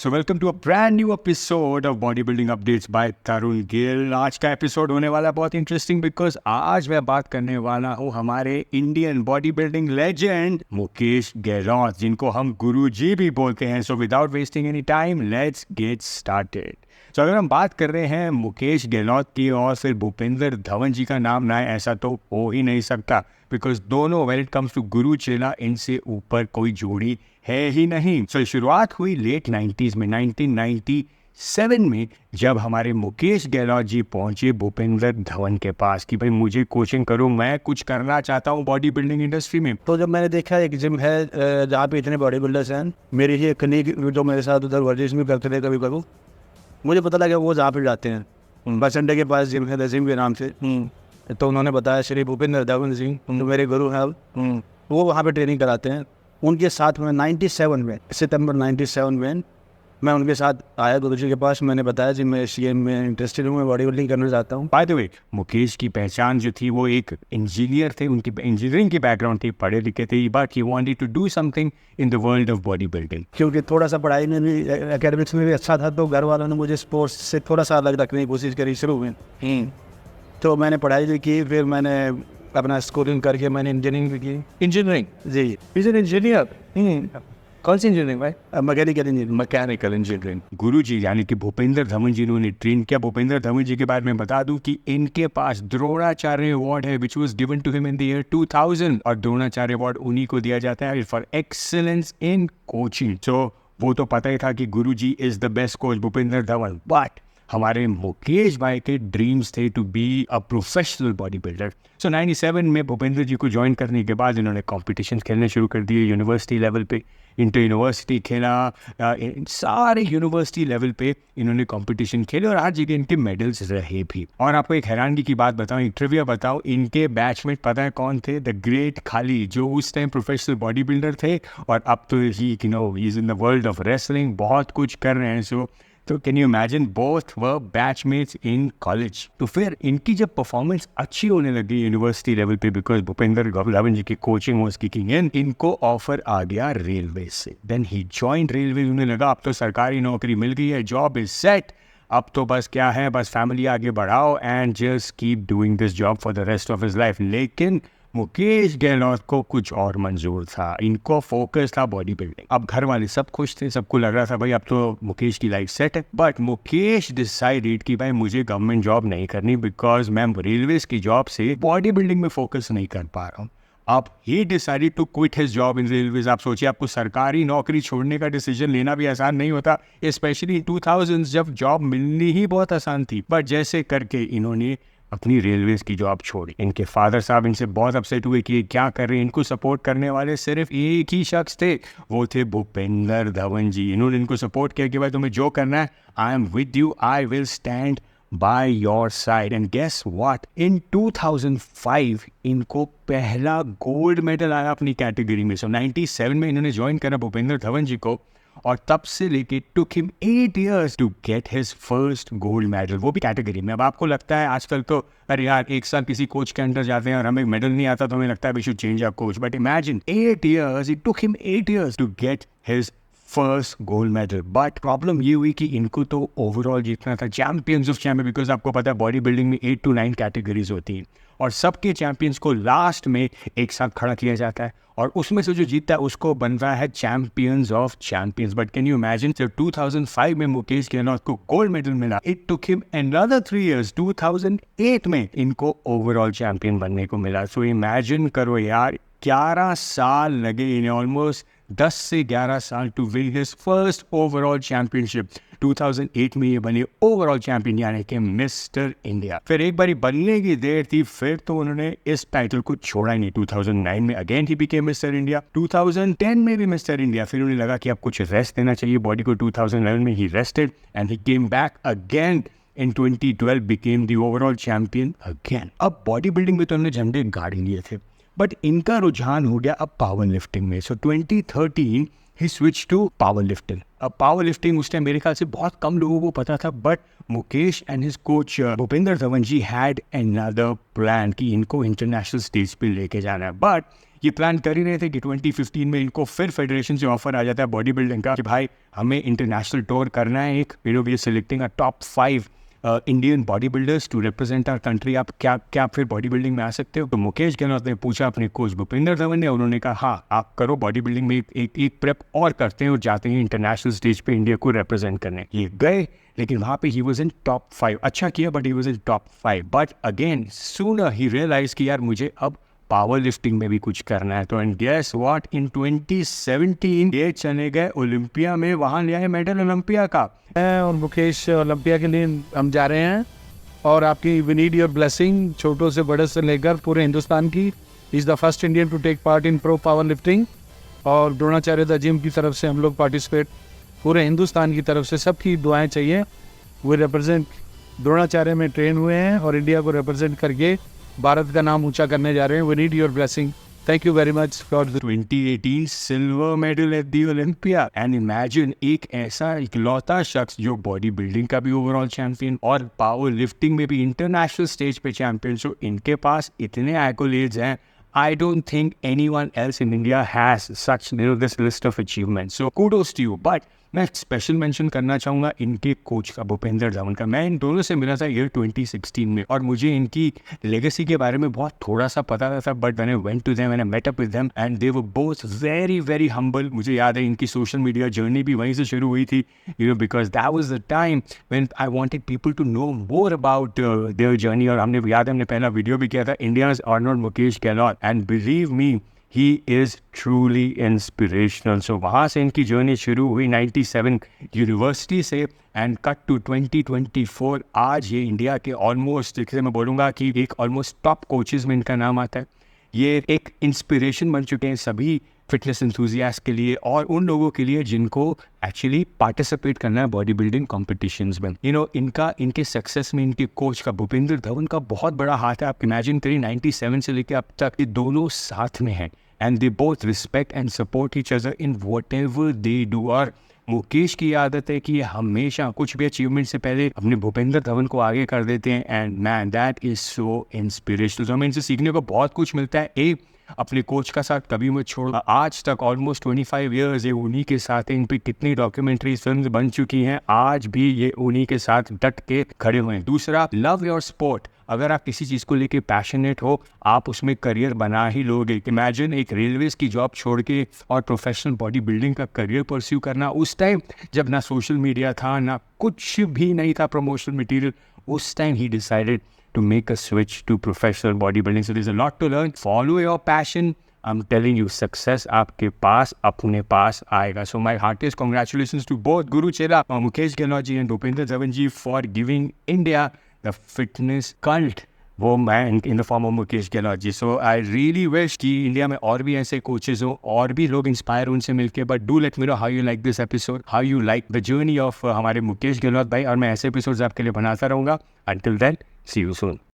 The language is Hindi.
So welcome to a brand new episode of body building updates by Tarun Gill. आज का एपिसोड होने वाला बहुत इंटरेस्टिंग बिकॉज आज मैं बात करने वाला हूँ हमारे Indian body building legend Mukesh Gehlot, जिनको हम गुरुजी भी बोलते हैं। So without wasting any time let's get started. तो अगर हम बात कर रहे हैं मुकेश गहलोत की और फिर भूपेंद्र धवन जी का नाम ना है, ऐसा तो हो ही नहीं सकता बिकॉज दोनों व्हेन इट कम्स टू गुरु चेला इनसे ऊपर कोई जोड़ी है ही नहीं। सो शुरुआत हुई लेट 90s में, 1997 में, जब हमारे मुकेश गहलोत जी पहुंचे भूपेंद्र धवन के पास कि भाई मुझे कोचिंग करो, मैं कुछ करना चाहता हूं बॉडी बिल्डिंग इंडस्ट्री में। तो जब मैंने देखा एक जिम है जहाँ पे इतने बॉडी बिल्डर्स हैं, मेरी ही एक कलीग जो मेरे साथ उधर वर्जिश में करते थे कभी कभी, मुझे पता लगा वो जहाँ पे जाते हैं बस अड्डे के पास जिम है, नजीम के नाम से। तो उन्होंने बताया श्री भूपेंद्र धवन सिंह जो मेरे गुरु हैं, वो वहाँ पे ट्रेनिंग कराते हैं। उनके साथ में 97 में, सितंबर 97 में मैं उनके साथ आया गुरुजी के पास। मैंने बताया जी मैं CM में इंटरेस्टेड हूँ, मैं बॉडी बिल्डिंग करना चाहता हूँ। बाय द वे, मुकेश की पहचान जो थी वो एक इंजीनियर थे, उनकी इंजीनियरिंग की बैकग्राउंड थी, पढ़े लिखे थे, but he wanted to do something in the world of body building. क्योंकि थोड़ा सा पढ़ाई में भी, एकेडमिक्स में भी अच्छा था, तो घर वालों ने मुझे स्पोर्ट्स से थोड़ा सा अलग रखने की कोशिश करी शुरू में। तो मैंने पढ़ाई भी की, फिर मैंने अपना स्कूलिंग करके मैंने इंजीनियरिंग भी की। इंजीनियरिंग? जी। Is an engineer? कौन सी इंजीनियरिंग भाई? Mechanical engineering. Mechanical engineering. Guruji यानी कि भूपेंद्र धवन जी ने ट्रेन किया। भूपेंद्र धवन जी के बारे में बता दूं कि इनके पास द्रोणाचार्य अवार्ड है which was given to him in the year 2000, और द्रोणाचार्य अवार्ड उन्हीं को दिया जाता है फॉर एक्सीलेंस इन कोचिंग। तो वो तो पता ही था कि Guruji is the best coach Bhupendra Dhawan, but हमारे मुकेश भाई के ड्रीम्स थे to be a professional body builder. So 97 में भूपेंद्र जी को ज्वाइन करने के बाद इन्होंने कॉम्पिटिशन खेलने शुरू कर दिए यूनिवर्सिटी लेवल पे। इंटर यूनिवर्सिटी खेला, सारे यूनिवर्सिटी लेवल पे इन्होंने कंपटीशन खेले और आज जगह इनके मेडल्स रहे भी। और आपको एक हैरानगी की बात बताऊं, एक ट्रिविया बताऊं, इनके बैचमेट पता है कौन थे? द ग्रेट खाली, जो उस टाइम प्रोफेशनल बॉडी बिल्डर थे और अब तो he is in the world of wrestling, बहुत कुछ कर रहे हैं। तो can you imagine, both were batchmates in college. तो फिर इनकी जब परफॉर्मेंस अच्छी होने लगी यूनिवर्सिटी लेवल पे, बिकॉज भूपेंद्र धवन जी की कोचिंग वाज किकिंग इन, इनको ऑफर आ गया रेलवे से। Then he joined railway. उन्हें लगा अब तो सरकारी नौकरी मिल गई है, जॉब इज सेट, अब तो बस क्या है, बस फैमिली आगे बढ़ाओ and just keep doing this job for the rest of his life. लेकिन मुकेश गहलोत को कुछ और मंजूर था, इनको फोकस था बॉडी बिल्डिंग। अब घर वाले सब खुश थे, सबको लग रहा था भाई अब तो मुकेश की लाइफ सेट है, बट मुकेश डिसाइडेड कि भाई मुझे गवर्नमेंट जॉब नहीं करनी बिकॉज मैं रेलवेज की जॉब से बॉडी बिल्डिंग में फोकस नहीं कर पा रहा हूँ। अब he decided to quit his job in railways. आप सोचिए, आपको सरकारी नौकरी छोड़ने का डिसीजन लेना भी आसान नहीं होता, स्पेशली 2000 जब जॉब मिलनी ही बहुत आसान थी। बट जैसे करके इन्होंने अपनी रेलवेज की जॉब छोड़ी। इनके फादर साहब इनसे बहुत अपसेट हुए कि ये क्या कर रहे हैं। इनको सपोर्ट करने वाले सिर्फ एक ही शख्स थे, वो थे भूपेंद्र धवन जी। इन्होंने इनको सपोर्ट किया कि भाई तुम्हें जो करना है, I am with you, I will stand by your side. And guess what, in 2005 इनको पहला गोल्ड मेडल आया अपनी कैटेगरी में। सो 97 में इन्होंने ज्वाइन करा भूपेंद्र धवन जी को, और तब से लेके took him 8 years to get his first gold medal, वो भी कैटेगरी में। अब आपको लगता है आजकल तो अरे यार एक साल किसी कोच के अंडर जाते हैं और हमें मेडल नहीं आता तो हमें लगता है we should change our coach, but imagine 8 years, it took him 8 years to get his first gold medal. But problem ये हुई कि इनको तो ओवरऑल जीतना था, चैंपियंस ऑफ चैंपियन, बिकॉज आपको पता है बॉडी बिल्डिंग में 8 to 9 कैटेगरीज होती हैं और सबके चैंपियंस को लास्ट में एक साथ खड़ा किया जाता है और उसमें से जो जीतता है उसको बन रहा है champions of champions. But can you imagine, जब 2005 में मुकेश गहलोत को गोल्ड मेडल मिला, it took him another 3 years, 2008 में इनको ओवरऑल चैंपियन बनने को मिला। सो इमेजिन करो यार, 11 साल लगे इन्हें, ऑलमोस्ट 10 से 11 साल to win his first overall championship. 2008 में ये बने ओवरऑल चैंपियन यानी कि मिस्टर इंडिया। फिर एक बारी बनने की देर थी, फिर तो उन्होंने इस टाइटल को छोड़ा ही नहीं। 2009 में again he became mister India, 2010 में भी मिस्टर इंडिया। फिर उन्हें लगा कि अब कुछ रेस्ट देना चाहिए बॉडी को। 2011 में he rested and he came back again in 2012 became the overall champion again. अब बॉडी बिल्डिंग में तो उन्होंने झंडे गाड़ लिए थे, बट इनका रुझान हो गया अब पावर लिफ्टिंग में। सो 2013 ही स्विच टू पावर लिफ्टिंग। अब पावर लिफ्टिंग उस टाइम मेरे ख्याल से बहुत कम लोगों को पता था, but Mukesh and his coach Bhupendra Dhawan ji had another plan कि इनको इंटरनेशनल स्टेज पे लेके जाना है। बट ये प्लान कर ही रहे थे कि 2015 में इनको फिर फेडरेशन से ऑफर आ जाता है बॉडी बिल्डिंग का कि भाई हमें इंटरनेशनल टूर करना है एक, we are selecting a top 5 Indian body builders to represent our country. आप क्या फिर बॉडी बिल्डिंग में आ सकते हो? तो मुकेश गहलोत ने पूछा अपने कोच भूपेंद्र धवन ने, उन्होंने कहा हाँ आप करो बॉडी बिल्डिंग में एक प्रेप और करते हैं और जाते हैं इंटरनेशनल स्टेज पे इंडिया को रिप्रेजेंट करने। ये गए, लेकिन वहाँ पे ही वॉज इन टॉप 5। अच्छा किया, but he was in top 5। But again sooner ही रियलाइज कि यार मुझे अब पावर लिफ्टिंग में भी कुछ करना है। तो एंड गेस व्हाट, इन 2017 ये चले गए ओलंपिया में, वहाँ ले आए मेडल ओलंपिया का। और मुकेश ओलंपिया के लिए हम जा रहे हैं और आपकी वी नीड योर ब्लेसिंग, छोटों से बड़े से लेकर पूरे हिंदुस्तान की। Is the first Indian to take part in pro power lifting, और द्रोणाचार्य द जिम की तरफ से हम लोग पार्टिसिपेट, पूरे हिंदुस्तान की तरफ से सबकी दुआएं चाहिए। वो रिप्रेजेंट द्रोणाचार्य में ट्रेन हुए हैं और इंडिया को रिप्रेजेंट करके भारत का नाम ऊंचा करने जा रहे हैं। We need your blessing, thank you very much for 2018 silver medal at the Olympia. And imagine एक ऐसा इकलौता शख्स जो बॉडी बिल्डिंग का भी ओवरऑल चैंपियन और पावर लिफ्टिंग में भी इंटरनेशनल स्टेज पे चैंपियन। सो इनके पास इतने एक्कोलेड्स हैं, I don't think anyone else in India has such this list of achievements. So kudos to you. But मैं स्पेशल मेंशन करना चाहूँगा इनके कोच का, भूपेंद्र धवन का। मैं इन दोनों से मिला था ईयर 2016 में और मुझे इनकी लेगेसी के बारे में बहुत थोड़ा सा पता था। But when I went to them, when I met up with them and they were both very very humble. मुझे याद है इनकी सोशल मीडिया जर्नी भी वहीं से शुरू हुई थी, because that was the time when I wanted people to know more about their journey. और हमने याद है हमने पहला वीडियो भी किया था, India's Arnold Mukesh Gahlot, and believe me he is truly inspirational. So वहाँ से इनकी जर्नी शुरू हुई 97 यूनिवर्सिटी से एंड कट टू 2024। आज ये इंडिया के ऑलमोस्ट, जैसे मैं बोलूँगा कि एक ऑलमोस्ट टॉप कोचेज़ में इनका नाम आता है। ये एक इंस्पिरेशन बन चुके हैं सभी फिटनेस एंथुजियास्ट के लिए और उन लोगों के लिए जिनको एक्चुअली पार्टिसिपेट करना है बॉडी बिल्डिंग कॉम्पिटिशन्स में। इनके सक्सेस में इनके कोच का, भूपेंद्र धवन का बहुत बड़ा हाथ है। आप इमेजिन करिए 97 से लेकर अब तक ये दोनों साथ में हैं and they both respect and support each other in what ever they do. और मुकेश की आदत है कि ये हमेशा कुछ भी अचीवमेंट से पहले अपने भूपेंद्र धवन को आगे कर देते हैं and man that is so inspirational. तो हमें इनसे सीखने को बहुत कुछ मिलता है। अपने कोच का साथ कभी मत छोड़ो। आज तक ऑलमोस्ट 25 ईयर्स ये उन्हीं के साथ है। इन पर कितनी डॉक्यूमेंट्री फिल्म बन चुकी हैं, आज भी ये उन्हीं के साथ डट के खड़े हुए हैं। दूसरा, लव योर स्पोर्ट। अगर आप किसी चीज़ को लेके पैशनेट हो, आप उसमें करियर बना ही लोगे। इमेजिन एक रेलवेज़ की जॉब छोड़ के और प्रोफेशनल बॉडी बिल्डिंग का करियर परस्यू करना, उस टाइम जब ना सोशल मीडिया था ना कुछ भी नहीं था प्रमोशनल मटीरियल, उस time he decided to make a switch to professional bodybuilding. So there's a lot to learn. Follow your passion. I'm telling you, success आपके पास अपने पास आएगा. So my heartiest congratulations to both Guru Chela, Mukesh Gehloत ji and Bhupendra Dhawan ji for giving India the fitness cult. वो man in the form of Mukesh Gehlot ji. So I really wish कि इंडिया में और भी ऐसे कोचेज हो और भी लोग इंस्पायर उनसे मिलके. But do let me know how you like this episode, how you like the journey of हमारे मुकेश गहलोत भाई. और मैं ऐसे एपिसोड्स आपके लिए बनाता रहूँगा. Until then, see you soon.